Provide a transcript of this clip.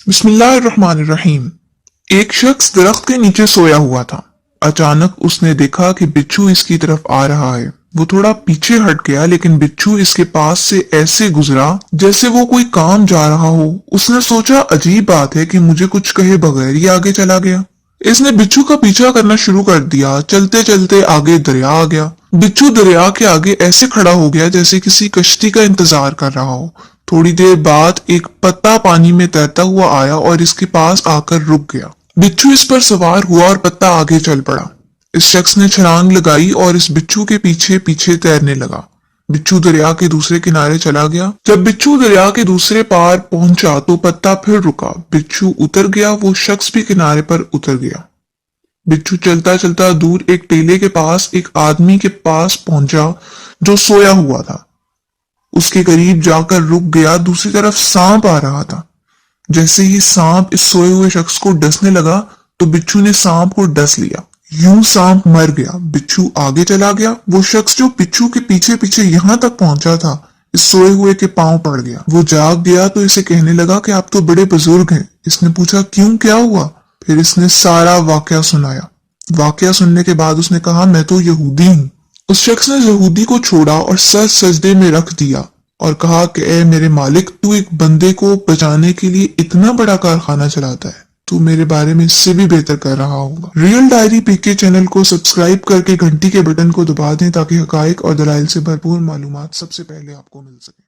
बिस्मिल्लाहिर्रहमानिर्रहीम। एक शख्स दरख्त के नीचे सोया हुआ था। अचानक उसने देखा कि बिच्छू इसकी तरफ आ रहा है। वो थोड़ा पीछे हट गया, लेकिन बिच्छू इसके पास से ऐसे गुजरा जैसे वो कोई काम जा रहा हो। उसने सोचा, अजीब बात है कि मुझे कुछ कहे बगैर ही आगे चला गया। इसने बिच्छू का पीछा करना शुरू कर दिया। चलते चलते आगे दरिया आ गया। बिच्छू दरिया के आगे ऐसे खड़ा हो गया जैसे किसी कश्ती का इंतजार कर रहा हो। थोड़ी देर बाद एक पत्ता पानी में तैरता हुआ आया और इसके पास आकर रुक गया। बिच्छू इस पर सवार हुआ और पत्ता आगे चल पड़ा। इस शख्स ने छलांग लगाई और इस बिच्छू के पीछे पीछे तैरने लगा। बिच्छू दरिया के दूसरे किनारे चला गया। जब बिच्छू दरिया के दूसरे पार पहुंचा तो पत्ता फिर रुका। बिच्छू उतर गया, वो शख्स भी किनारे पर उतर गया। बिच्छू चलता चलता दूर एक टेले के पास एक आदमी के पास पहुंचा जो सोया हुआ था। उसके करीब जाकर रुक गया। दूसरी तरफ सांप आ रहा था। जैसे ही सांप इस सोए हुए शख्स को डसने लगा तो बिच्छू ने सांप को डस लिया। यूं सांप मर गया। बिच्छू आगे चला गया। वो शख्स जो बिच्छू के पीछे पीछे यहां तक पहुंचा था, इस सोए हुए के पांव पड़ गया। वो जाग गया तो इसे कहने लगा कि आप तो बड़े बुजुर्ग हैं। इसने पूछा, क्यों, क्या हुआ? फिर इसने सारा वाकया सुनाया। वाकया सुनने के बाद उसने कहा, मैं तो यहूदी हूँ। उस शख्स ने यहूदी को छोड़ा और सर सजदे में रख दिया और कहा कि ए मेरे मालिक, तू एक बंदे को बचाने के लिए इतना बड़ा कारखाना चलाता है, तू मेरे बारे में इससे भी बेहतर कर रहा होगा। रियल डायरी पीके चैनल को सब्सक्राइब करके घंटी के बटन को दबा दें ताकि हकाइक और दलाइल से भरपूर मालूमात सबसे पहले आपको मिल सके।